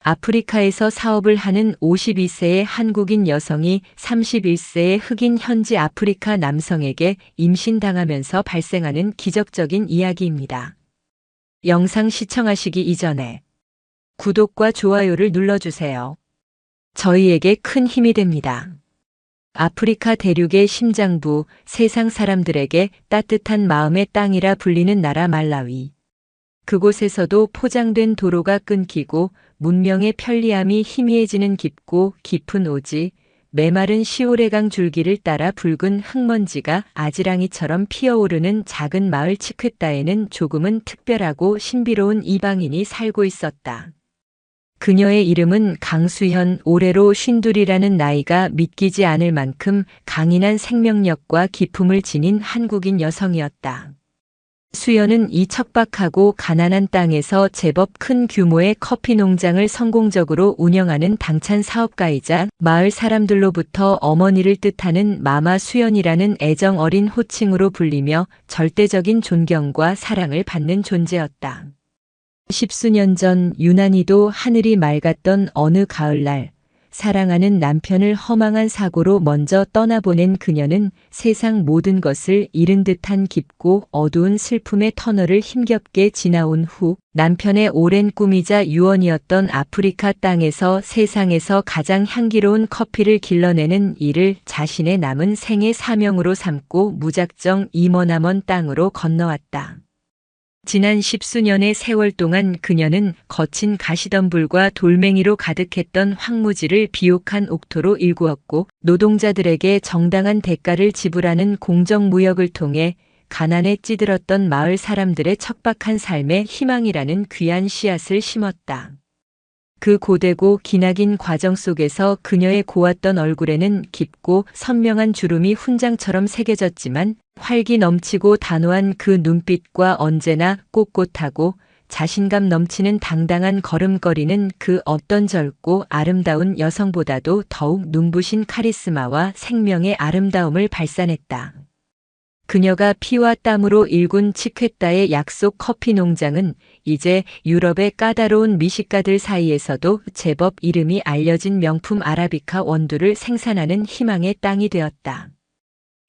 아프리카에서 사업을 하는 52세의 한국인 여성이 31세의 흑인 현지 아프리카 남성에게 임신당하면서 발생하는 기적적인 이야기입니다. 영상 시청하시기 이전에 구독과 좋아요를 눌러주세요. 저희에게 큰 힘이 됩니다. 아프리카 대륙의 심장부, 세상 사람들에게 따뜻한 마음의 땅이라 불리는 나라 말라위. 그곳에서도 포장된 도로가 끊기고 문명의 편리함이 희미해지는 깊고 깊은 오지, 메마른 시오레강 줄기를 따라 붉은 흙먼지가 아지랑이처럼 피어오르는 작은 마을 치퀘따에는 조금은 특별하고 신비로운 이방인이 살고 있었다. 그녀의 이름은 강수현, 올해로 52이라는 나이가 믿기지 않을 만큼 강인한 생명력과 기품을 지닌 한국인 여성이었다. 수연은 이 척박하고 가난한 땅에서 제법 큰 규모의 커피 농장을 성공적으로 운영하는 당찬 사업가이자 마을 사람들로부터 어머니를 뜻하는 마마 수연이라는 애정 어린 호칭으로 불리며 절대적인 존경과 사랑을 받는 존재였다. 십수년 전 유난히도 하늘이 맑았던 어느 가을날, 사랑하는 남편을 허망한 사고로 먼저 떠나보낸 그녀는 세상 모든 것을 잃은 듯한 깊고 어두운 슬픔의 터널을 힘겹게 지나온 후 남편의 오랜 꿈이자 유언이었던 아프리카 땅에서 세상에서 가장 향기로운 커피를 길러내는 일을 자신의 남은 생의 사명으로 삼고 무작정 이 머나먼 땅으로 건너왔다. 지난 십수년의 세월 동안 그녀는 거친 가시덤불과 돌멩이로 가득했던 황무지를 비옥한 옥토로 일구었고 노동자들에게 정당한 대가를 지불하는 공정무역을 통해 가난에 찌들었던 마을 사람들의 척박한 삶에 희망이라는 귀한 씨앗을 심었다. 그 고되고 기나긴 과정 속에서 그녀의 고왔던 얼굴에는 깊고 선명한 주름이 훈장처럼 새겨졌지만 활기 넘치고 단호한 그 눈빛과 언제나 꼿꼿하고 자신감 넘치는 당당한 걸음걸이는 그 어떤 젊고 아름다운 여성보다도 더욱 눈부신 카리스마와 생명의 아름다움을 발산했다. 그녀가 피와 땀으로 일군 치퀘따의 약속 커피 농장은 이제 유럽의 까다로운 미식가들 사이에서도 제법 이름이 알려진 명품 아라비카 원두를 생산하는 희망의 땅이 되었다.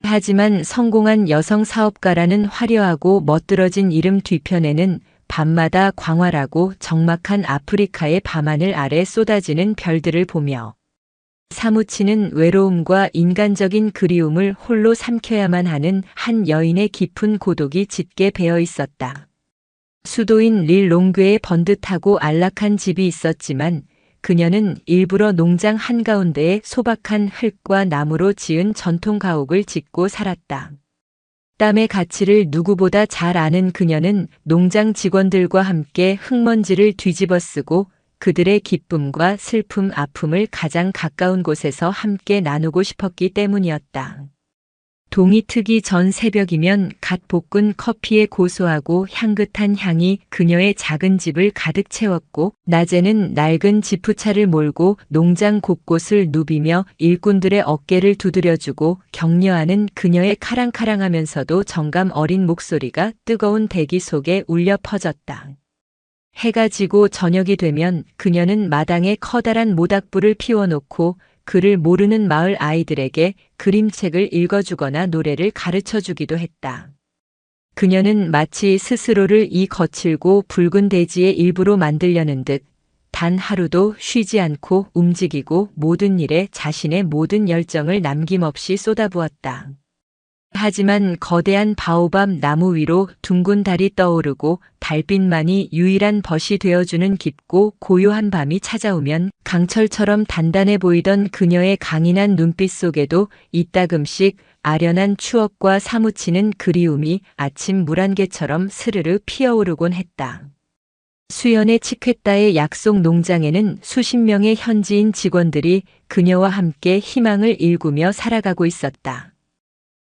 하지만 성공한 여성 사업가라는 화려하고 멋들어진 이름 뒤편에는 밤마다 광활하고 적막한 아프리카의 밤하늘 아래 쏟아지는 별들을 보며 사무치는 외로움과 인간적인 그리움을 홀로 삼켜야만 하는 한 여인의 깊은 고독이 짙게 배어 있었다. 수도인 릴롱괴에 번듯하고 안락한 집이 있었지만 그녀는 일부러 농장 한가운데에 소박한 흙과 나무로 지은 전통 가옥을 짓고 살았다. 땀의 가치를 누구보다 잘 아는 그녀는 농장 직원들과 함께 흙먼지를 뒤집어 쓰고 그들의 기쁨과 슬픔, 아픔을 가장 가까운 곳에서 함께 나누고 싶었기 때문이었다. 동이 트기 전 새벽이면 갓 볶은 커피의 고소하고 향긋한 향이 그녀의 작은 집을 가득 채웠고 낮에는 낡은 지프차를 몰고 농장 곳곳을 누비며 일꾼들의 어깨를 두드려주고 격려하는 그녀의 카랑카랑하면서도 정감 어린 목소리가 뜨거운 대기 속에 울려 퍼졌다. 해가 지고 저녁이 되면 그녀는 마당에 커다란 모닥불을 피워놓고 그를 모르는 마을 아이들에게 그림책을 읽어주거나 노래를 가르쳐주기도 했다. 그녀는 마치 스스로를 이 거칠고 붉은 대지의 일부로 만들려는 듯 단 하루도 쉬지 않고 움직이고 모든 일에 자신의 모든 열정을 남김없이 쏟아부었다. 하지만 거대한 바오밥 나무 위로 둥근 달이 떠오르고 달빛만이 유일한 벗이 되어주는 깊고 고요한 밤이 찾아오면 강철처럼 단단해 보이던 그녀의 강인한 눈빛 속에도 이따금씩 아련한 추억과 사무치는 그리움이 아침 물안개처럼 스르르 피어오르곤 했다. 수연의 치퀘따의 약속 농장에는 수십 명의 현지인 직원들이 그녀와 함께 희망을 일구며 살아가고 있었다.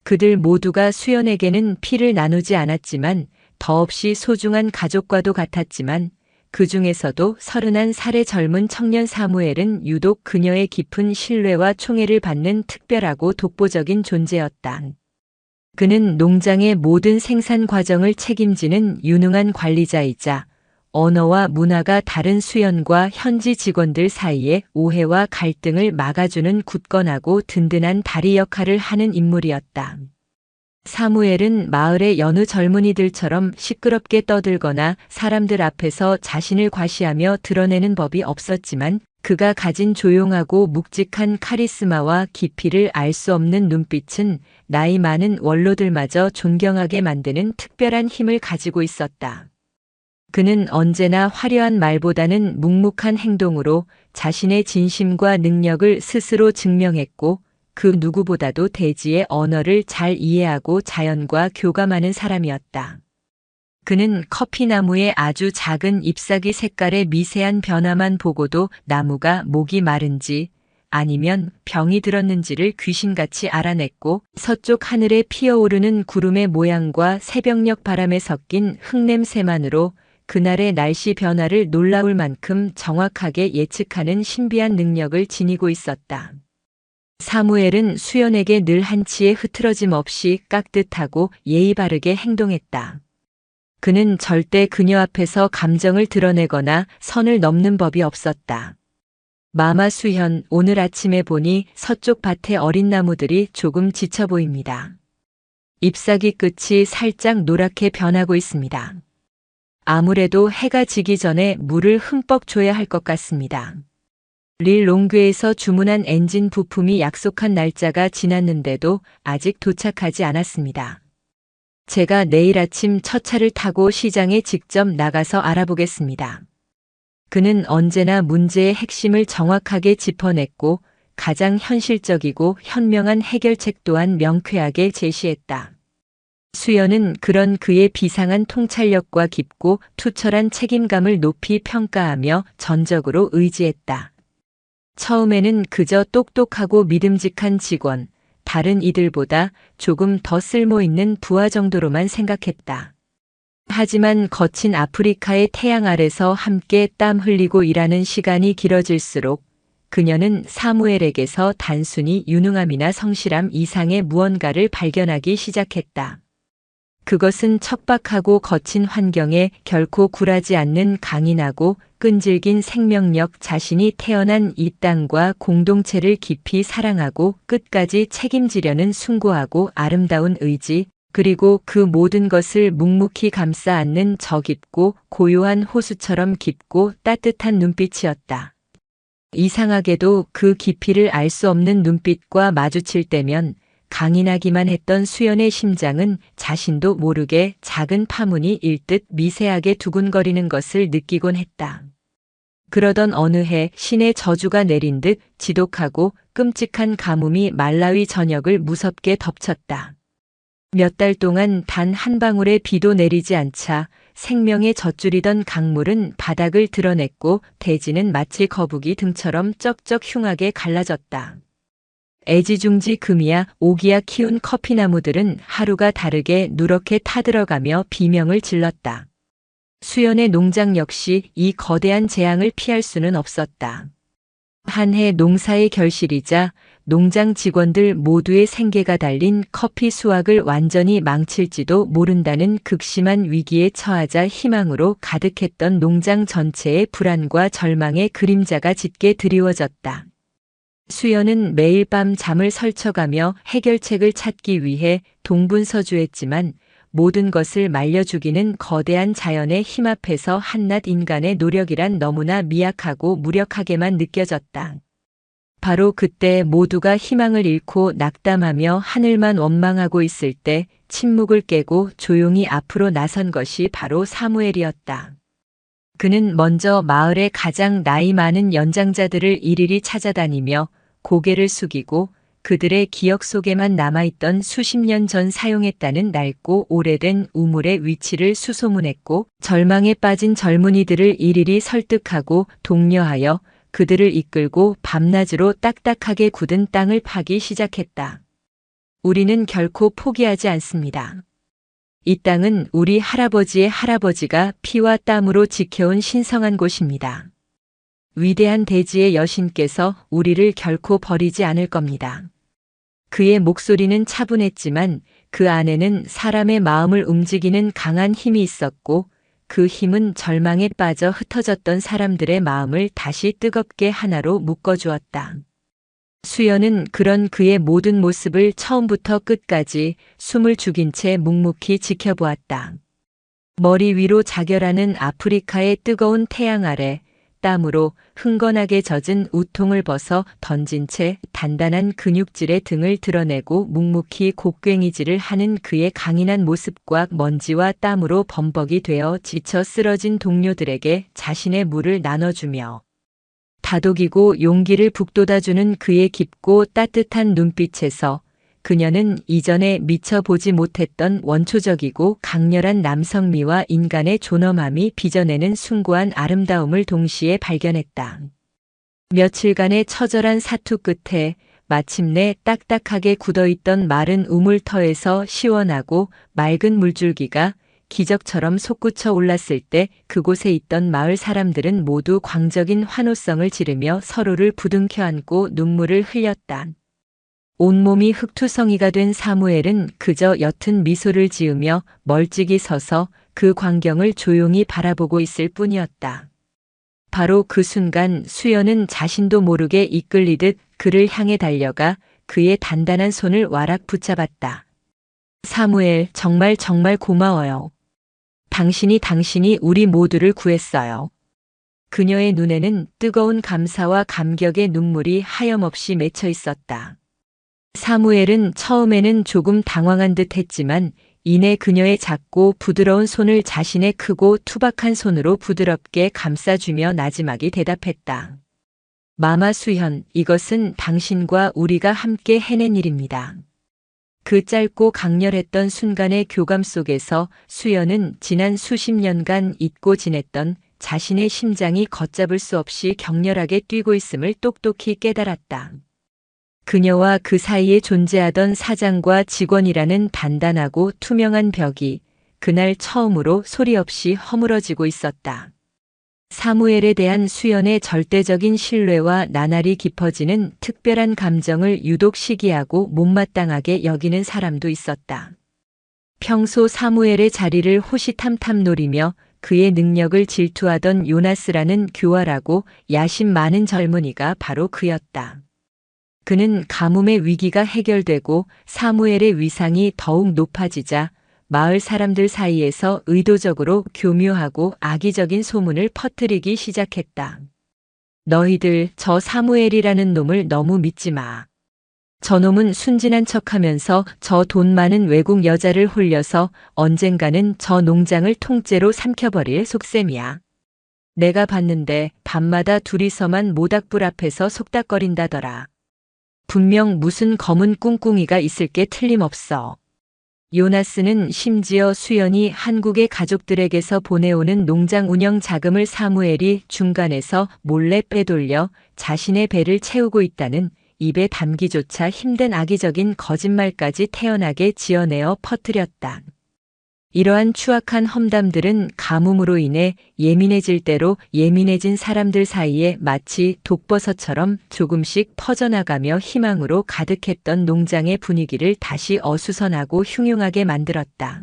그들 모두가 수연에게는 피를 나누지 않았지만 더없이 소중한 가족과도 같았지만 그 중에서도 31살의 젊은 청년 사무엘은 유독 그녀의 깊은 신뢰와 총애를 받는 특별하고 독보적인 존재였다. 그는 농장의 모든 생산 과정을 책임지는 유능한 관리자이자 언어와 문화가 다른 수연과 현지 직원들 사이에 오해와 갈등을 막아주는 굳건하고 든든한 다리 역할을 하는 인물이었다. 사무엘은 마을의 여느 젊은이들처럼 시끄럽게 떠들거나 사람들 앞에서 자신을 과시하며 드러내는 법이 없었지만 그가 가진 조용하고 묵직한 카리스마와 깊이를 알 수 없는 눈빛은 나이 많은 원로들마저 존경하게 만드는 특별한 힘을 가지고 있었다. 그는 언제나 화려한 말보다는 묵묵한 행동으로 자신의 진심과 능력을 스스로 증명했고 그 누구보다도 대지의 언어를 잘 이해하고 자연과 교감하는 사람이었다. 그는 커피나무의 아주 작은 잎사귀 색깔의 미세한 변화만 보고도 나무가 목이 마른지 아니면 병이 들었는지를 귀신같이 알아냈고 서쪽 하늘에 피어오르는 구름의 모양과 새벽녘 바람에 섞인 흙냄새만으로 그날의 날씨 변화를 놀라울 만큼 정확하게 예측하는 신비한 능력을 지니고 있었다. 사무엘은 수연에게 늘 한치의 흐트러짐 없이 깍듯하고 예의 바르게 행동했다. 그는 절대 그녀 앞에서 감정을 드러내거나 선을 넘는 법이 없었다. 마마 수현, 오늘 아침에 보니 서쪽 밭의 어린 나무들이 조금 지쳐 보입니다. 잎사귀 끝이 살짝 노랗게 변하고 있습니다. 아무래도 해가 지기 전에 물을 흠뻑 줘야 할 것 같습니다. 릴롱교에서 주문한 엔진 부품이 약속한 날짜가 지났는데도 아직 도착하지 않았습니다. 제가 내일 아침 첫 차를 타고 시장에 직접 나가서 알아보겠습니다. 그는 언제나 문제의 핵심을 정확하게 짚어냈고 가장 현실적이고 현명한 해결책 또한 명쾌하게 제시했다. 수연은 그런 그의 비상한 통찰력과 깊고 투철한 책임감을 높이 평가하며 전적으로 의지했다. 처음에는 그저 똑똑하고 믿음직한 직원, 다른 이들보다 조금 더 쓸모있는 부하 정도로만 생각했다. 하지만 거친 아프리카의 태양 아래서 함께 땀 흘리고 일하는 시간이 길어질수록 그녀는 사무엘에게서 단순히 유능함이나 성실함 이상의 무언가를 발견하기 시작했다. 그것은 척박하고 거친 환경에 결코 굴하지 않는 강인하고 끈질긴 생명력, 자신이 태어난 이 땅과 공동체를 깊이 사랑하고 끝까지 책임지려는 숭고하고 아름다운 의지, 그리고 그 모든 것을 묵묵히 감싸 안는 저 깊고 고요한 호수처럼 깊고 따뜻한 눈빛이었다. 이상하게도 그 깊이를 알 수 없는 눈빛과 마주칠 때면 강인하기만 했던 수연의 심장은 자신도 모르게 작은 파문이 일듯 미세하게 두근거리는 것을 느끼곤 했다. 그러던 어느 해 신의 저주가 내린 듯 지독하고 끔찍한 가뭄이 말라위 전역을 무섭게 덮쳤다. 몇 달 동안 단 한 방울의 비도 내리지 않자 생명의 젖줄이던 강물은 바닥을 드러냈고 대지는 마치 거북이 등처럼 쩍쩍 흉하게 갈라졌다. 애지중지 금이야 오기야 키운 커피나무들은 하루가 다르게 누렇게 타들어가며 비명을 질렀다. 수연의 농장 역시 이 거대한 재앙을 피할 수는 없었다. 한 해 농사의 결실이자 농장 직원들 모두의 생계가 달린 커피 수확을 완전히 망칠지도 모른다는 극심한 위기에 처하자 희망으로 가득했던 농장 전체에 불안과 절망의 그림자가 짙게 드리워졌다. 수연은 매일 밤 잠을 설쳐가며 해결책을 찾기 위해 동분서주했지만 모든 것을 말려 죽이는 거대한 자연의 힘 앞에서 한낱 인간의 노력이란 너무나 미약하고 무력하게만 느껴졌다. 바로 그때 모두가 희망을 잃고 낙담하며 하늘만 원망하고 있을 때 침묵을 깨고 조용히 앞으로 나선 것이 바로 사무엘이었다. 그는 먼저 마을의 가장 나이 많은 연장자들을 일일이 찾아다니며 고개를 숙이고 그들의 기억 속에만 남아있던 수십 년 전 사용했다는 낡고 오래된 우물의 위치를 수소문했고 절망에 빠진 젊은이들을 일일이 설득하고 독려하여 그들을 이끌고 밤낮으로 딱딱하게 굳은 땅을 파기 시작했다. 우리는 결코 포기하지 않습니다. 이 땅은 우리 할아버지의 할아버지가 피와 땀으로 지켜온 신성한 곳입니다. 위대한 대지의 여신께서 우리를 결코 버리지 않을 겁니다. 그의 목소리는 차분했지만 그 안에는 사람의 마음을 움직이는 강한 힘이 있었고 그 힘은 절망에 빠져 흩어졌던 사람들의 마음을 다시 뜨겁게 하나로 묶어주었다. 수연은 그런 그의 모든 모습을 처음부터 끝까지 숨을 죽인 채 묵묵히 지켜보았다. 머리 위로 자결하는 아프리카의 뜨거운 태양 아래 땀으로 흥건하게 젖은 우통을 벗어 던진 채 단단한 근육질의 등을 드러내고 묵묵히 곡괭이질을 하는 그의 강인한 모습과 먼지와 땀으로 범벅이 되어 지쳐 쓰러진 동료들에게 자신의 물을 나눠주며 다독이고 용기를 북돋아주는 그의 깊고 따뜻한 눈빛에서 그녀는 이전에 미처 보지 못했던 원초적이고 강렬한 남성미와 인간의 존엄함이 빚어내는 숭고한 아름다움을 동시에 발견했다. 며칠간의 처절한 사투 끝에 마침내 딱딱하게 굳어있던 마른 우물터에서 시원하고 맑은 물줄기가 기적처럼 솟구쳐 올랐을 때 그곳에 있던 마을 사람들은 모두 광적인 환호성을 지르며 서로를 부둥켜 안고 눈물을 흘렸다. 온몸이 흙투성이가 된 사무엘은 그저 옅은 미소를 지으며 멀찍이 서서 그 광경을 조용히 바라보고 있을 뿐이었다. 바로 그 순간 수연은 자신도 모르게 이끌리듯 그를 향해 달려가 그의 단단한 손을 와락 붙잡았다. 사무엘, 정말 고마워요. 당신이 우리 모두를 구했어요. 그녀의 눈에는 뜨거운 감사와 감격의 눈물이 하염없이 맺혀 있었다. 사무엘은 처음에는 조금 당황한 듯 했지만 이내 그녀의 작고 부드러운 손을 자신의 크고 투박한 손으로 부드럽게 감싸주며 나지막이 대답했다. 마마 수현, 이것은 당신과 우리가 함께 해낸 일입니다. 그 짧고 강렬했던 순간의 교감 속에서 수연은 지난 수십 년간 잊고 지냈던 자신의 심장이 걷잡을 수 없이 격렬하게 뛰고 있음을 똑똑히 깨달았다. 그녀와 그 사이에 존재하던 사장과 직원이라는 단단하고 투명한 벽이 그날 처음으로 소리 없이 허물어지고 있었다. 사무엘에 대한 수연의 절대적인 신뢰와 나날이 깊어지는 특별한 감정을 유독 시기하고 못마땅하게 여기는 사람도 있었다. 평소 사무엘의 자리를 호시탐탐 노리며 그의 능력을 질투하던 요나스라는 교활하고 야심 많은 젊은이가 바로 그였다. 그는 가뭄의 위기가 해결되고 사무엘의 위상이 더욱 높아지자 마을 사람들 사이에서 의도적으로 교묘하고 악의적인 소문을 퍼뜨리기 시작했다. 너희들 저 사무엘이라는 놈을 너무 믿지 마. 저놈은 순진한 척하면서 저 돈 많은 외국 여자를 홀려서 언젠가는 저 농장을 통째로 삼켜버릴 속셈이야. 내가 봤는데 밤마다 둘이서만 모닥불 앞에서 속닥거린다더라. 분명 무슨 검은 꿍꿍이가 있을 게 틀림없어. 요나스는 심지어 수연이 한국의 가족들에게서 보내오는 농장 운영 자금을 사무엘이 중간에서 몰래 빼돌려 자신의 배를 채우고 있다는 입에 담기조차 힘든 악의적인 거짓말까지 태연하게 지어내어 퍼뜨렸다. 이러한 추악한 험담들은 가뭄으로 인해 예민해질 대로 예민해진 사람들 사이에 마치 독버섯처럼 조금씩 퍼져나가며 희망으로 가득했던 농장의 분위기를 다시 어수선하고 흉흉하게 만들었다.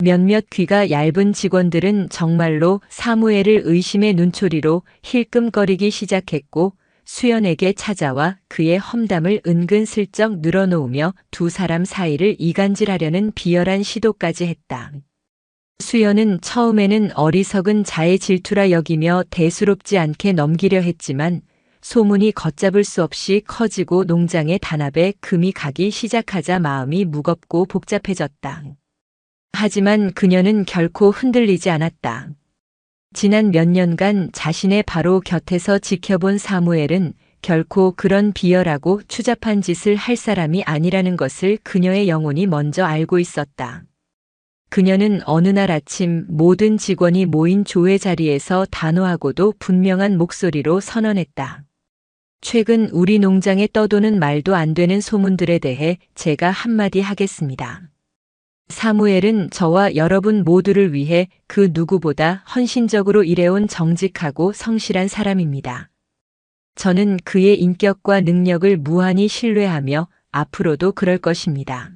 몇몇 귀가 얇은 직원들은 정말로 사무엘을 의심의 눈초리로 힐끔거리기 시작했고 수연에게 찾아와 그의 험담을 은근슬쩍 늘어놓으며 두 사람 사이를 이간질하려는 비열한 시도까지 했다. 수연은 처음에는 어리석은 자의 질투라 여기며 대수롭지 않게 넘기려 했지만 소문이 걷잡을 수 없이 커지고 농장의 단합에 금이 가기 시작하자 마음이 무겁고 복잡해졌다. 하지만 그녀는 결코 흔들리지 않았다. 지난 몇 년간 자신의 바로 곁에서 지켜본 사무엘은 결코 그런 비열하고 추잡한 짓을 할 사람이 아니라는 것을 그녀의 영혼이 먼저 알고 있었다. 그녀는 어느 날 아침 모든 직원이 모인 조회 자리에서 단호하고도 분명한 목소리로 선언했다. 최근 우리 농장에 떠도는 말도 안 되는 소문들에 대해 제가 한마디 하겠습니다. 사무엘은 저와 여러분 모두를 위해 그 누구보다 헌신적으로 일해온 정직하고 성실한 사람입니다. 저는 그의 인격과 능력을 무한히 신뢰하며 앞으로도 그럴 것입니다.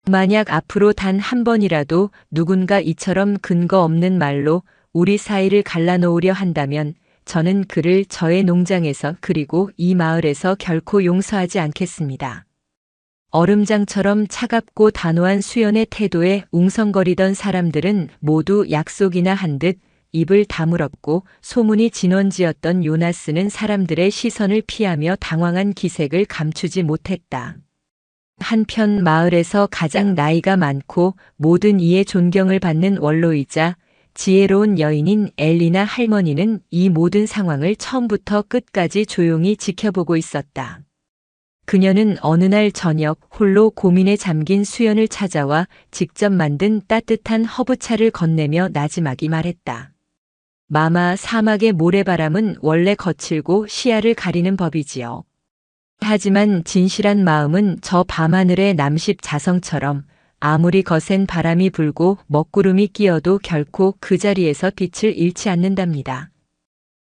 만약 앞으로 단 한 번이라도 누군가 이처럼 근거 없는 말로 우리 사이를 갈라놓으려 한다면 저는 그를 저의 농장에서 그리고 이 마을에서 결코 용서하지 않겠습니다. 얼음장처럼 차갑고 단호한 수연의 태도에 웅성거리던 사람들은 모두 약속이나 한 듯 입을 다물었고 소문이 진원지었던 요나스는 사람들의 시선을 피하며 당황한 기색을 감추지 못했다. 한편 마을에서 가장 나이가 많고 모든 이의 존경을 받는 원로이자 지혜로운 여인인 엘리나 할머니는 이 모든 상황을 처음부터 끝까지 조용히 지켜보고 있었다. 그녀는 어느 날 저녁 홀로 고민에 잠긴 수연을 찾아와 직접 만든 따뜻한 허브차를 건네며 나지막이 말했다. 마마, 사막의 모래바람은 원래 거칠고 시야를 가리는 법이지요. 하지만 진실한 마음은 저 밤하늘의 남십 자성처럼 아무리 거센 바람이 불고 먹구름이 끼어도 결코 그 자리에서 빛을 잃지 않는답니다.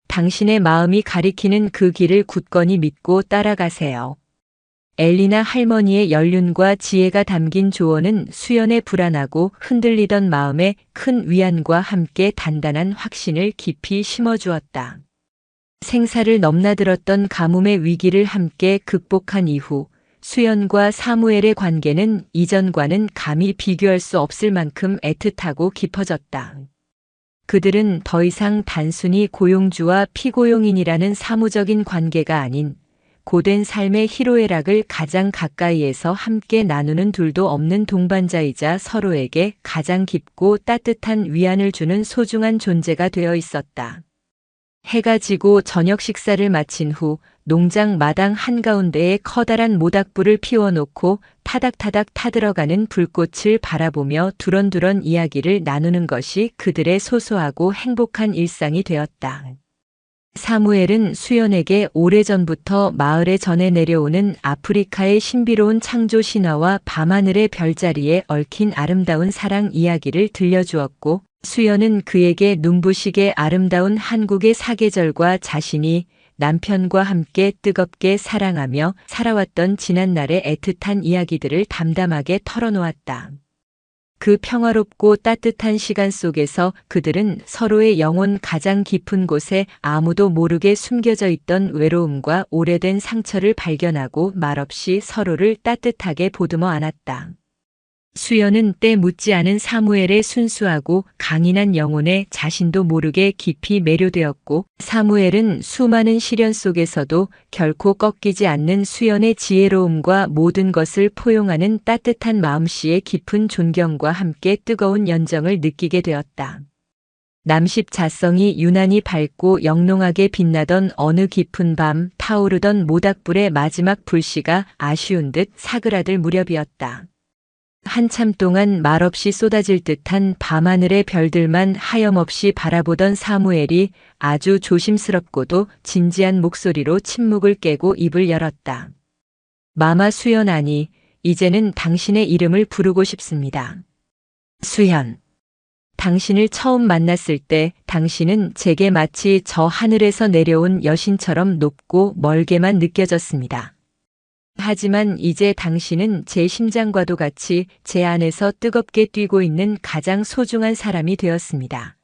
당신의 마음이 가리키는 그 길을 굳건히 믿고 따라가세요. 엘리나 할머니의 연륜과 지혜가 담긴 조언은 수연의 불안하고 흔들리던 마음에 큰 위안과 함께 단단한 확신을 깊이 심어주었다. 생사를 넘나들었던 가뭄의 위기를 함께 극복한 이후 수연과 사무엘의 관계는 이전과는 감히 비교할 수 없을 만큼 애틋하고 깊어졌다. 그들은 더 이상 단순히 고용주와 피고용인이라는 사무적인 관계가 아닌 고된 삶의 희로애락을 가장 가까이에서 함께 나누는 둘도 없는 동반자이자 서로에게 가장 깊고 따뜻한 위안을 주는 소중한 존재가 되어 있었다. 해가 지고 저녁 식사를 마친 후 농장 마당 한가운데에 커다란 모닥불을 피워놓고 타닥타닥 타들어가는 불꽃을 바라보며 두런두런 이야기를 나누는 것이 그들의 소소하고 행복한 일상이 되었다. 사무엘은 수연에게 오래전부터 마을에 전해 내려오는 아프리카의 신비로운 창조 신화와 밤하늘의 별자리에 얽힌 아름다운 사랑 이야기를 들려주었고 수연은 그에게 눈부시게 아름다운 한국의 사계절과 자신이 남편과 함께 뜨겁게 사랑하며 살아왔던 지난날의 애틋한 이야기들을 담담하게 털어놓았다. 그 평화롭고 따뜻한 시간 속에서 그들은 서로의 영혼 가장 깊은 곳에 아무도 모르게 숨겨져 있던 외로움과 오래된 상처를 발견하고 말없이 서로를 따뜻하게 보듬어 안았다. 수연은 때 묻지 않은 사무엘의 순수하고 강인한 영혼에 자신도 모르게 깊이 매료되었고 사무엘은 수많은 시련 속에서도 결코 꺾이지 않는 수연의 지혜로움과 모든 것을 포용하는 따뜻한 마음씨의 깊은 존경과 함께 뜨거운 연정을 느끼게 되었다. 남십 자성이 유난히 밝고 영롱하게 빛나던 어느 깊은 밤 타오르던 모닥불의 마지막 불씨가 아쉬운 듯 사그라들 무렵이었다. 한참 동안 말없이 쏟아질 듯한 밤하늘의 별들만 하염없이 바라보던 사무엘이 아주 조심스럽고도 진지한 목소리로 침묵을 깨고 입을 열었다. 마마 수연 아니, 이제는 당신의 이름을 부르고 싶습니다. 수연. 당신을 처음 만났을 때 당신은 제게 마치 저 하늘에서 내려온 여신처럼 높고 멀게만 느껴졌습니다. 하지만 이제 당신은 제 심장과도 같이 제 안에서 뜨겁게 뛰고 있는 가장 소중한 사람이 되었습니다.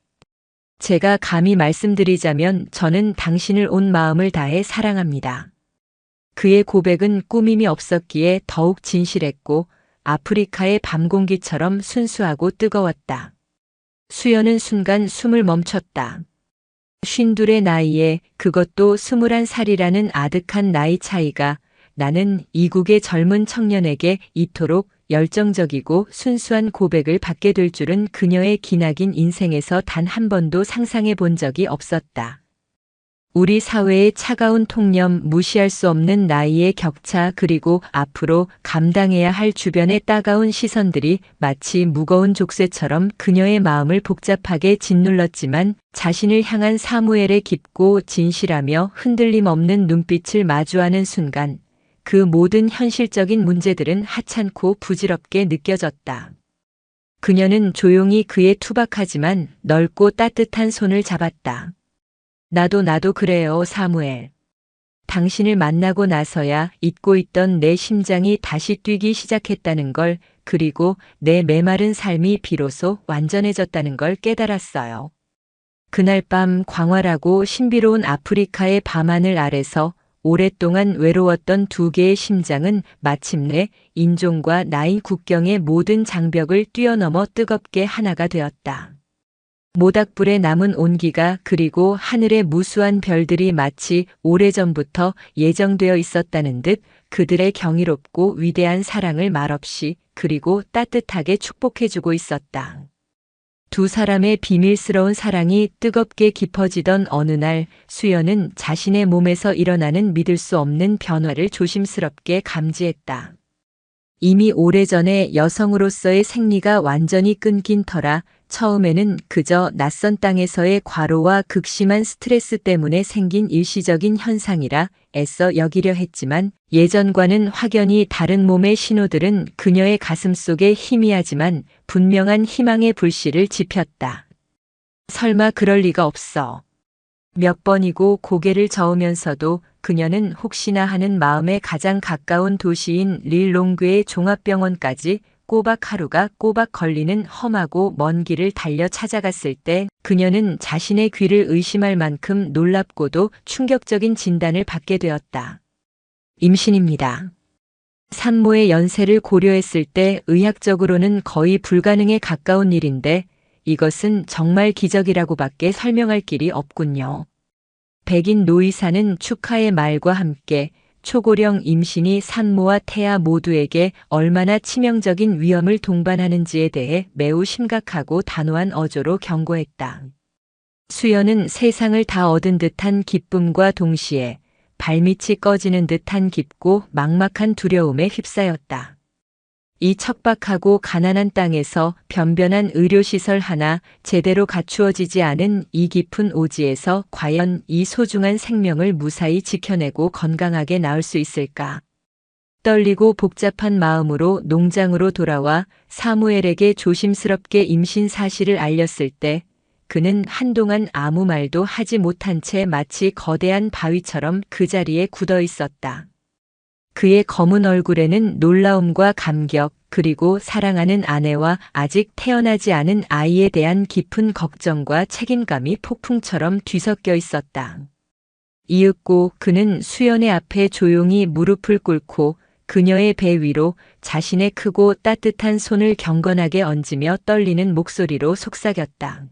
제가 감히 말씀드리자면 저는 당신을 온 마음을 다해 사랑합니다. 그의 고백은 꾸밈이 없었기에 더욱 진실했고 아프리카의 밤 공기처럼 순수하고 뜨거웠다. 수연은 순간 숨을 멈췄다. 52의 나이에 그것도 21살이라는 아득한 나이 차이가 나는 이국의 젊은 청년에게 이토록 열정적이고 순수한 고백을 받게 될 줄은 그녀의 기나긴 인생에서 단 한 번도 상상해 본 적이 없었다. 우리 사회의 차가운 통념, 무시할 수 없는 나이의 격차, 그리고 앞으로 감당해야 할 주변의 따가운 시선들이 마치 무거운 족쇄처럼 그녀의 마음을 복잡하게 짓눌렀지만 자신을 향한 사무엘의 깊고 진실하며 흔들림 없는 눈빛을 마주하는 순간 그 모든 현실적인 문제들은 하찮고 부질없게 느껴졌다. 그녀는 조용히 그의 투박하지만 넓고 따뜻한 손을 잡았다. 나도 그래요, 사무엘. 당신을 만나고 나서야 잊고 있던 내 심장이 다시 뛰기 시작했다는 걸, 그리고 내 메마른 삶이 비로소 완전해졌다는 걸 깨달았어요. 그날 밤 광활하고 신비로운 아프리카의 밤하늘 아래서 오랫동안 외로웠던 두 개의 심장은 마침내 인종과 나이 국경의 모든 장벽을 뛰어넘어 뜨겁게 하나가 되었다. 모닥불에 남은 온기가, 그리고 하늘의 무수한 별들이 마치 오래전부터 예정되어 있었다는 듯 그들의 경이롭고 위대한 사랑을 말없이, 그리고 따뜻하게 축복해주고 있었다. 두 사람의 비밀스러운 사랑이 뜨겁게 깊어지던 어느 날, 수연은 자신의 몸에서 일어나는 믿을 수 없는 변화를 조심스럽게 감지했다. 이미 오래전에 여성으로서의 생리가 완전히 끊긴 터라 처음에는 그저 낯선 땅에서의 과로와 극심한 스트레스 때문에 생긴 일시적인 현상이라 애써 여기려 했지만, 예전과는 확연히 다른 몸의 신호들은 그녀의 가슴 속에 희미하지만 분명한 희망의 불씨를 지폈다. 설마 그럴 리가 없어. 몇 번이고 고개를 저으면서도 그녀는 혹시나 하는 마음에 가장 가까운 도시인 릴롱그의 종합병원까지 꼬박 하루가 꼬박 걸리는 험하고 먼 길을 달려 찾아갔을 때, 그녀는 자신의 귀를 의심할 만큼 놀랍고도 충격적인 진단을 받게 되었다. 임신입니다. 산모의 연세를 고려했을 때 의학적으로는 거의 불가능에 가까운 일인데, 이것은 정말 기적이라고밖에 설명할 길이 없군요. 백인 노의사는 축하의 말과 함께 초고령 임신이 산모와 태아 모두에게 얼마나 치명적인 위험을 동반하는지에 대해 매우 심각하고 단호한 어조로 경고했다. 수연은 세상을 다 얻은 듯한 기쁨과 동시에 발밑이 꺼지는 듯한 깊고 막막한 두려움에 휩싸였다. 이 척박하고 가난한 땅에서 변변한 의료시설 하나 제대로 갖추어지지 않은 이 깊은 오지에서 과연 이 소중한 생명을 무사히 지켜내고 건강하게 낳을 수 있을까? 떨리고 복잡한 마음으로 농장으로 돌아와 사무엘에게 조심스럽게 임신 사실을 알렸을 때, 그는 한동안 아무 말도 하지 못한 채 마치 거대한 바위처럼 그 자리에 굳어 있었다. 그의 검은 얼굴에는 놀라움과 감격, 그리고 사랑하는 아내와 아직 태어나지 않은 아이에 대한 깊은 걱정과 책임감이 폭풍처럼 뒤섞여 있었다. 이윽고 그는 수연의 앞에 조용히 무릎을 꿇고 그녀의 배 위로 자신의 크고 따뜻한 손을 경건하게 얹으며 떨리는 목소리로 속삭였다.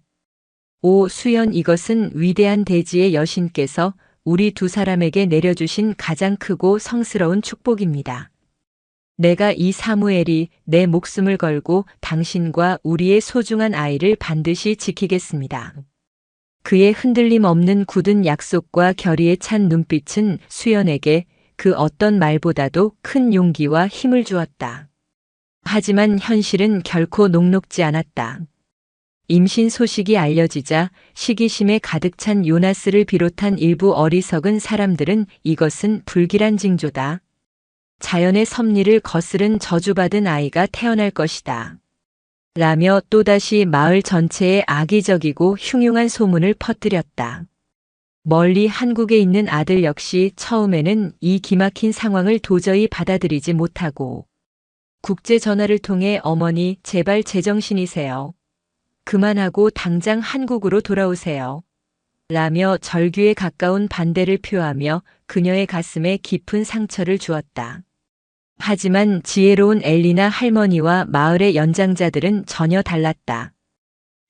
오 수연, 이것은 위대한 대지의 여신께서 우리 두 사람에게 내려주신 가장 크고 성스러운 축복입니다. 내가 이 사무엘이 내 목숨을 걸고 당신과 우리의 소중한 아이를 반드시 지키겠습니다. 그의 흔들림 없는 굳은 약속과 결의에 찬 눈빛은 수연에게 그 어떤 말보다도 큰 용기와 힘을 주었다. 하지만 현실은 결코 녹록지 않았다. 임신 소식이 알려지자 시기심에 가득 찬 요나스를 비롯한 일부 어리석은 사람들은 이것은 불길한 징조다. 자연의 섭리를 거스른 저주받은 아이가 태어날 것이다. 라며 또다시 마을 전체에 악의적이고 흉흉한 소문을 퍼뜨렸다. 멀리 한국에 있는 아들 역시 처음에는 이 기막힌 상황을 도저히 받아들이지 못하고 국제 전화를 통해 어머니 제발 제정신이세요. 그만하고 당장 한국으로 돌아오세요. 라며 절규에 가까운 반대를 표하며 그녀의 가슴에 깊은 상처를 주었다. 하지만 지혜로운 엘리나 할머니와 마을의 연장자들은 전혀 달랐다.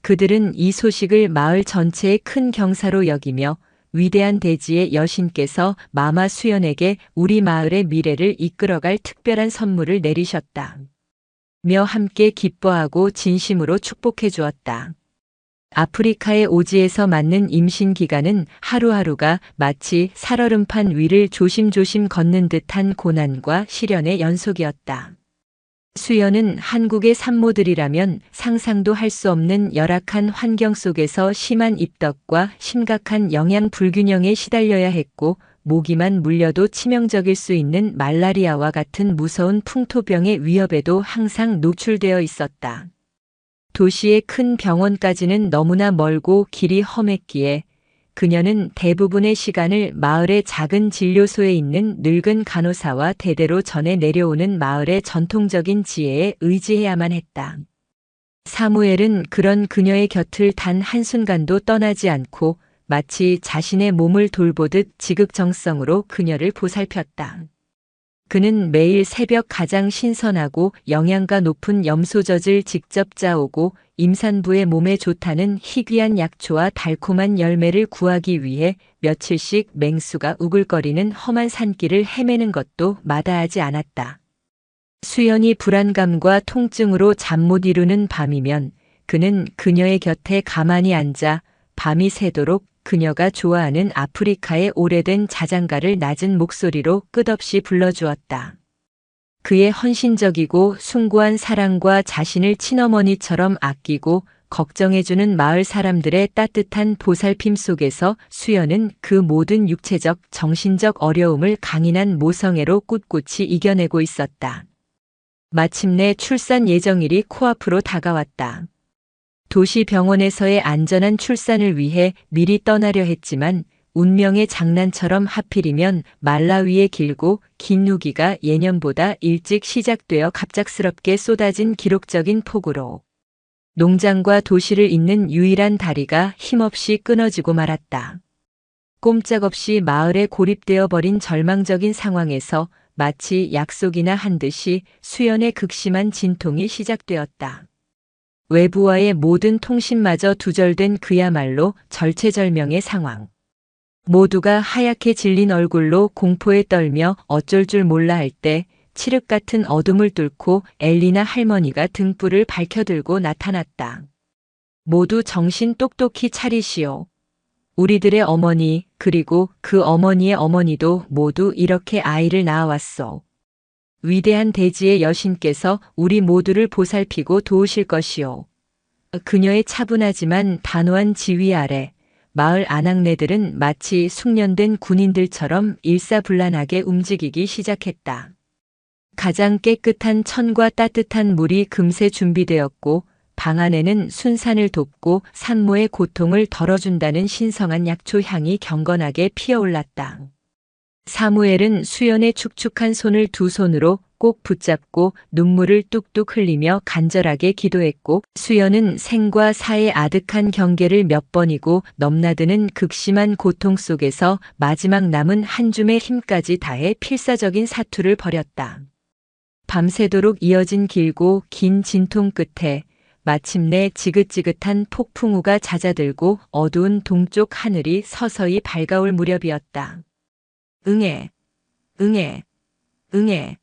그들은 이 소식을 마을 전체의 큰 경사로 여기며 위대한 대지의 여신께서 마마 수연에게 우리 마을의 미래를 이끌어갈 특별한 선물을 내리셨다. 며 함께 기뻐하고 진심으로 축복해 주었다. 아프리카의 오지에서 맞는 임신 기간은 하루하루가 마치 살얼음판 위를 조심조심 걷는 듯한 고난과 시련의 연속이었다. 수연은 한국의 산모들이라면 상상도 할 수 없는 열악한 환경 속에서 심한 입덧과 심각한 영양 불균형에 시달려야 했고, 모기만 물려도 치명적일 수 있는 말라리아와 같은 무서운 풍토병의 위협에도 항상 노출되어 있었다. 도시의 큰 병원까지는 너무나 멀고 길이 험했기에 그녀는 대부분의 시간을 마을의 작은 진료소에 있는 늙은 간호사와 대대로 전해 내려오는 마을의 전통적인 지혜에 의지해야만 했다. 사무엘은 그런 그녀의 곁을 단 한순간도 떠나지 않고 마치 자신의 몸을 돌보듯 지극정성으로 그녀를 보살폈다. 그는 매일 새벽 가장 신선하고 영양가 높은 염소젖을 직접 짜오고 임산부의 몸에 좋다는 희귀한 약초와 달콤한 열매를 구하기 위해 며칠씩 맹수가 우글거리는 험한 산길을 헤매는 것도 마다하지 않았다. 수연이 불안감과 통증으로 잠 못 이루는 밤이면 그는 그녀의 곁에 가만히 앉아 밤이 새도록 그녀가 좋아하는 아프리카의 오래된 자장가를 낮은 목소리로 끝없이 불러주었다. 그의 헌신적이고 숭고한 사랑과 자신을 친어머니처럼 아끼고 걱정해주는 마을 사람들의 따뜻한 보살핌 속에서 수연은 그 모든 육체적, 정신적 어려움을 강인한 모성애로 꿋꿋이 이겨내고 있었다. 마침내 출산 예정일이 코앞으로 다가왔다. 도시 병원에서의 안전한 출산을 위해 미리 떠나려 했지만 운명의 장난처럼 하필이면 말라위의 길고 긴 후기가 예년보다 일찍 시작되어 갑작스럽게 쏟아진 기록적인 폭우로 농장과 도시를 잇는 유일한 다리가 힘없이 끊어지고 말았다. 꼼짝없이 마을에 고립되어 버린 절망적인 상황에서 마치 약속이나 한 듯이 수연의 극심한 진통이 시작되었다. 외부와의 모든 통신마저 두절된 그야말로 절체절명의 상황. 모두가 하얗게 질린 얼굴로 공포에 떨며 어쩔 줄 몰라 할 때 칠흑 같은 어둠을 뚫고 엘리나 할머니가 등불을 밝혀들고 나타났다. 모두 정신 똑똑히 차리시오. 우리들의 어머니 그리고 그 어머니의 어머니도 모두 이렇게 아이를 낳아왔소. 위대한 대지의 여신께서 우리 모두를 보살피고 도우실 것이오. 그녀의 차분하지만 단호한 지휘 아래 마을 아낙네들은 마치 숙련된 군인들처럼 일사불란하게 움직이기 시작했다. 가장 깨끗한 천과 따뜻한 물이 금세 준비되었고 방 안에는 순산을 돕고 산모의 고통을 덜어준다는 신성한 약초 향이 경건하게 피어올랐다. 사무엘은 수연의 축축한 손을 두 손으로 꼭 붙잡고 눈물을 뚝뚝 흘리며 간절하게 기도했고 수연은 생과 사의 아득한 경계를 몇 번이고 넘나드는 극심한 고통 속에서 마지막 남은 한 줌의 힘까지 다해 필사적인 사투를 벌였다. 밤새도록 이어진 길고 긴 진통 끝에 마침내 지긋지긋한 폭풍우가 잦아들고 어두운 동쪽 하늘이 서서히 밝아올 무렵이었다. 응애, 응애, 응애.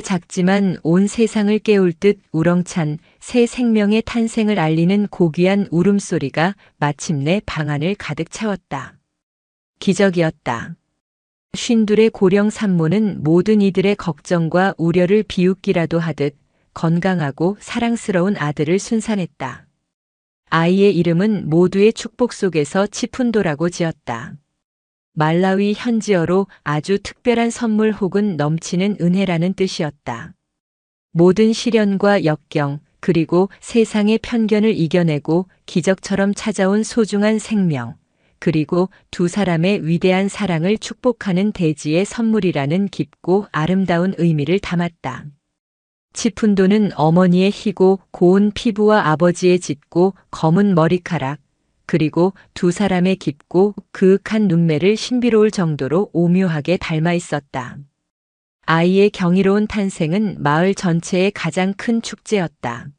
작지만 온 세상을 깨울 듯 우렁찬 새 생명의 탄생을 알리는 고귀한 울음소리가 마침내 방 안을 가득 채웠다. 기적이었다. 쉰둘의 고령 산모는 모든 이들의 걱정과 우려를 비웃기라도 하듯 건강하고 사랑스러운 아들을 순산했다. 아이의 이름은 모두의 축복 속에서 치푼도라고 지었다. 말라위 현지어로 아주 특별한 선물 혹은 넘치는 은혜라는 뜻이었다. 모든 시련과 역경 그리고 세상의 편견을 이겨내고 기적처럼 찾아온 소중한 생명 그리고 두 사람의 위대한 사랑을 축복하는 대지의 선물이라는 깊고 아름다운 의미를 담았다. 치푼도는 어머니의 희고 고운 피부와 아버지의 짙고 검은 머리카락 그리고 두 사람의 깊고 그윽한 눈매를 신비로울 정도로 오묘하게 닮아 있었다. 아이의 경이로운 탄생은 마을 전체의 가장 큰 축제였다.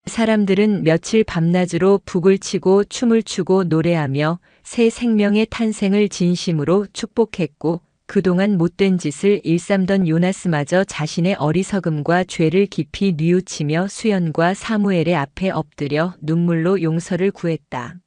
사람들은 며칠 밤낮으로 북을 치고 춤을 추고 노래하며 새 생명의 탄생을 진심으로 축복했고 그동안 못된 짓을 일삼던 요나스마저 자신의 어리석음과 죄를 깊이 뉘우치며 수연과 사무엘의 앞에 엎드려 눈물로 용서를 구했다.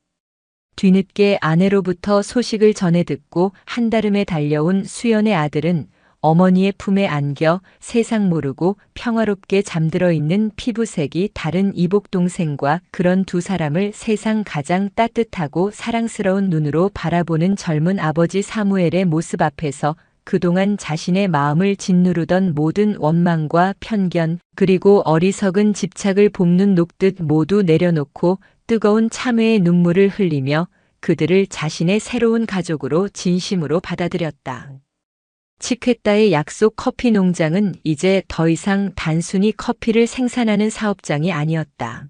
뒤늦게 아내로부터 소식을 전해 듣고 한달음에 달려온 수연의 아들은 어머니의 품에 안겨 세상 모르고 평화롭게 잠들어 있는 피부색이 다른 이복 동생과 그런 두 사람을 세상 가장 따뜻하고 사랑스러운 눈으로 바라보는 젊은 아버지 사무엘의 모습 앞에서 그동안 자신의 마음을 짓누르던 모든 원망과 편견 그리고 어리석은 집착을 봄눈 녹듯 모두 내려놓고 뜨거운 참회의 눈물을 흘리며 그들을 자신의 새로운 가족으로 진심으로 받아들였다. 치퀘따의 약속 커피 농장은 이제 더 이상 단순히 커피를 생산하는 사업장이 아니었다.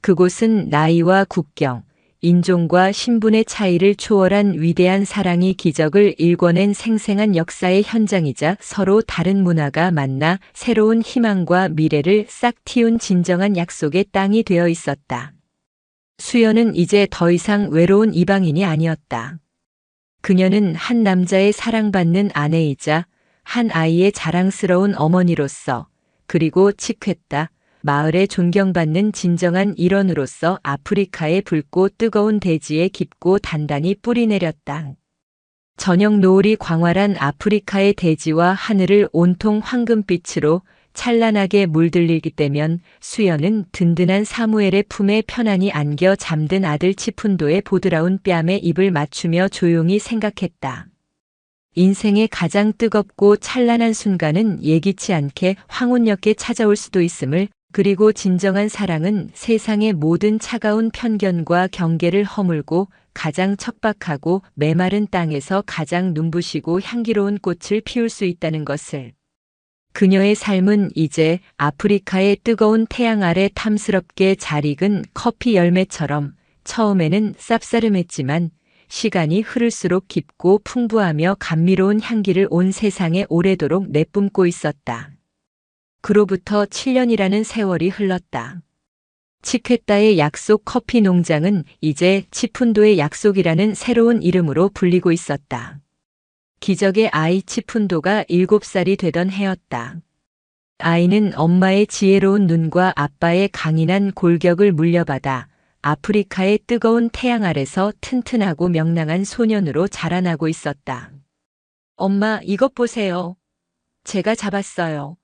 그곳은 나이와 국경, 인종과 신분의 차이를 초월한 위대한 사랑이 기적을 일궈낸 생생한 역사의 현장이자 서로 다른 문화가 만나 새로운 희망과 미래를 싹 틔운 진정한 약속의 땅이 되어 있었다. 수연은 이제 더 이상 외로운 이방인이 아니었다. 그녀는 한 남자의 사랑받는 아내이자 한 아이의 자랑스러운 어머니로서, 그리고 치퀘따 마을에 존경받는 진정한 일원으로서 아프리카의 붉고 뜨거운 대지에 깊고 단단히 뿌리내렸다. 저녁 노을이 광활한 아프리카의 대지와 하늘을 온통 황금빛으로 찬란하게 물들이기 때면 수연은 든든한 사무엘의 품에 편안히 안겨 잠든 아들 치푼도의 보드라운 뺨에 입을 맞추며 조용히 생각했다. 인생의 가장 뜨겁고 찬란한 순간은 예기치 않게 황혼역에 찾아올 수도 있음을, 그리고 진정한 사랑은 세상의 모든 차가운 편견과 경계를 허물고 가장 척박하고 메마른 땅에서 가장 눈부시고 향기로운 꽃을 피울 수 있다는 것을. 그녀의 삶은 이제 아프리카의 뜨거운 태양 아래 탐스럽게 잘 익은 커피 열매처럼 처음에는 쌉싸름했지만 시간이 흐를수록 깊고 풍부하며 감미로운 향기를 온 세상에 오래도록 내뿜고 있었다. 그로부터 7년이라는 세월이 흘렀다. 치퀘따의 약속 커피 농장은 이제 치푼도의 약속이라는 새로운 이름으로 불리고 있었다. 기적의 아이 치푼도가 7살이 되던 해였다. 아이는 엄마의 지혜로운 눈과 아빠의 강인한 골격을 물려받아 아프리카의 뜨거운 태양 아래서 튼튼하고 명랑한 소년으로 자라나고 있었다. 엄마, 이것 보세요. 제가 잡았어요.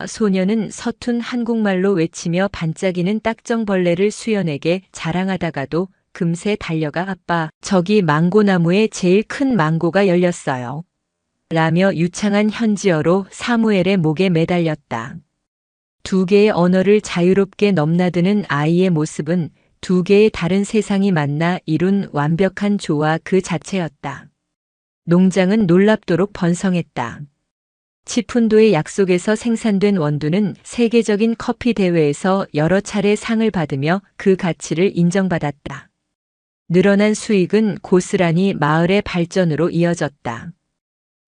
소년은 서툰 한국말로 외치며 반짝이는 딱정벌레를 수연에게 자랑하다가도 금세 달려가 아빠, 저기 망고나무에 제일 큰 망고가 열렸어요. 라며 유창한 현지어로 사무엘의 목에 매달렸다. 두 개의 언어를 자유롭게 넘나드는 아이의 모습은 두 개의 다른 세상이 만나 이룬 완벽한 조화 그 자체였다. 농장은 놀랍도록 번성했다. 치푼도의 약속에서 생산된 원두는 세계적인 커피 대회에서 여러 차례 상을 받으며 그 가치를 인정받았다. 늘어난 수익은 고스란히 마을의 발전으로 이어졌다.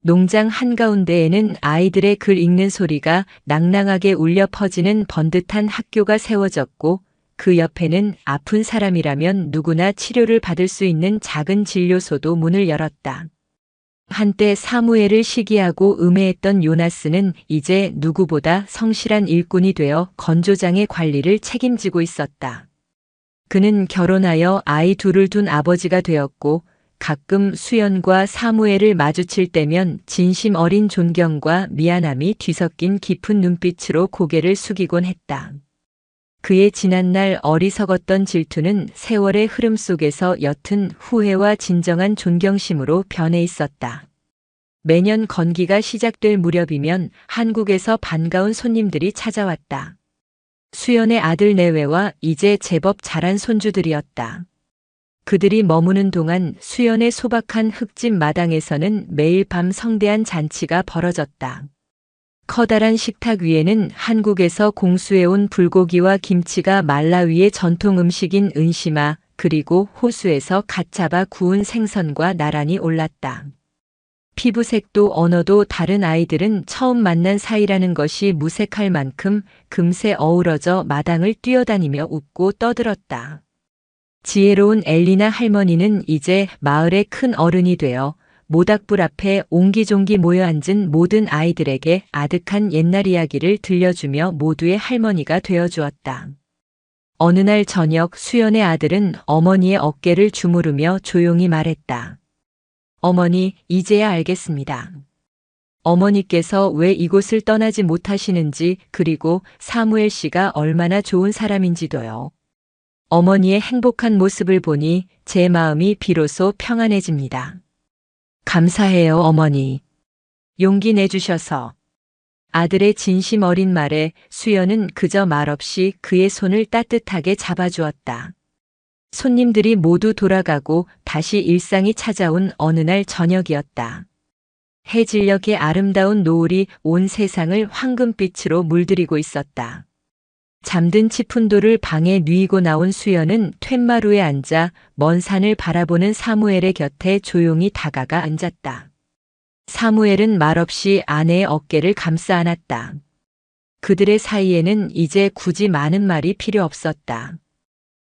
농장 한가운데에는 아이들의 글 읽는 소리가 낭낭하게 울려 퍼지는 번듯한 학교가 세워졌고, 그 옆에는 아픈 사람이라면 누구나 치료를 받을 수 있는 작은 진료소도 문을 열었다. 한때 사무엘을 시기하고 음해했던 요나스는 이제 누구보다 성실한 일꾼이 되어 건조장의 관리를 책임지고 있었다. 그는 결혼하여 아이 둘을 둔 아버지가 되었고, 가끔 수연과 사무엘을 마주칠 때면 진심 어린 존경과 미안함이 뒤섞인 깊은 눈빛으로 고개를 숙이곤 했다. 그의 지난날 어리석었던 질투는 세월의 흐름 속에서 옅은 후회와 진정한 존경심으로 변해 있었다. 매년 건기가 시작될 무렵이면 한국에서 반가운 손님들이 찾아왔다. 수연의 아들 내외와 이제 제법 자란 손주들이었다. 그들이 머무는 동안 수연의 소박한 흙집 마당에서는 매일 밤 성대한 잔치가 벌어졌다. 커다란 식탁 위에는 한국에서 공수해온 불고기와 김치가 말라 위에 전통 음식인 은시마, 그리고 호수에서 갓 잡아 구운 생선과 나란히 올랐다. 피부색도 언어도 다른 아이들은 처음 만난 사이라는 것이 무색할 만큼 금세 어우러져 마당을 뛰어다니며 웃고 떠들었다. 지혜로운 엘리나 할머니는 이제 마을의 큰 어른이 되어 모닥불 앞에 옹기종기 모여 앉은 모든 아이들에게 아득한 옛날 이야기를 들려주며 모두의 할머니가 되어주었다. 어느 날 저녁 수연의 아들은 어머니의 어깨를 주무르며 조용히 말했다. 어머니, 이제야 알겠습니다. 어머니께서 왜 이곳을 떠나지 못하시는지, 그리고 사무엘 씨가 얼마나 좋은 사람인지도요. 어머니의 행복한 모습을 보니 제 마음이 비로소 평안해집니다. 감사해요, 어머니. 용기 내주셔서. 아들의 진심 어린 말에 수연은 그저 말없이 그의 손을 따뜻하게 잡아주었다. 손님들이 모두 돌아가고 다시 일상이 찾아온 어느 날 저녁이었다. 해질녘의 아름다운 노을이 온 세상을 황금빛으로 물들이고 있었다. 잠든 치푼도를 방에 누이고 나온 수연은 툇마루에 앉아 먼 산을 바라보는 사무엘의 곁에 조용히 다가가 앉았다. 사무엘은 말없이 아내의 어깨를 감싸 안았다. 그들의 사이에는 이제 굳이 많은 말이 필요 없었다.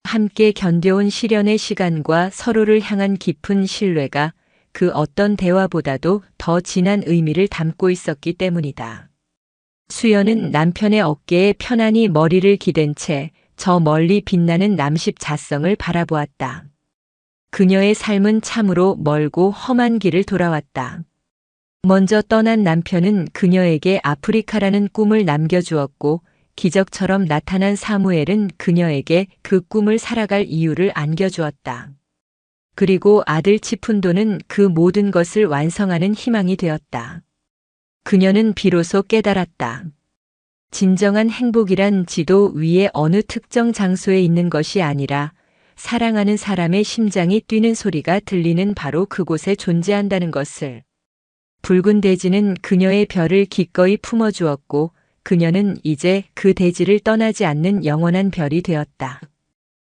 함께 견뎌온 시련의 시간과 서로를 향한 깊은 신뢰가 그 어떤 대화보다도 더 진한 의미를 담고 있었기 때문이다. 수연은 남편의 어깨에 편안히 머리를 기댄 채 저 멀리 빛나는 남십 자성을 바라보았다. 그녀의 삶은 참으로 멀고 험한 길을 돌아왔다. 먼저 떠난 남편은 그녀에게 아프리카라는 꿈을 남겨주었고 기적처럼 나타난 사무엘은 그녀에게 그 꿈을 살아갈 이유를 안겨주었다. 그리고 아들 치푼도는 그 모든 것을 완성하는 희망이 되었다. 그녀는 비로소 깨달았다. 진정한 행복이란 지도 위에 어느 특정 장소에 있는 것이 아니라 사랑하는 사람의 심장이 뛰는 소리가 들리는 바로 그곳에 존재한다는 것을. 붉은 대지는 그녀의 별을 기꺼이 품어주었고 그녀는 이제 그 대지를 떠나지 않는 영원한 별이 되었다.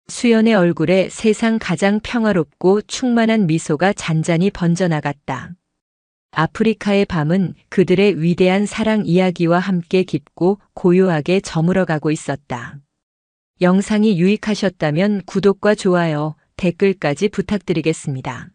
수연의 얼굴에 세상 가장 평화롭고 충만한 미소가 잔잔히 번져나갔다. 아프리카의 밤은 그들의 위대한 사랑 이야기와 함께 깊고 고요하게 저물어가고 있었다. 영상이 유익하셨다면 구독과 좋아요, 댓글까지 부탁드리겠습니다.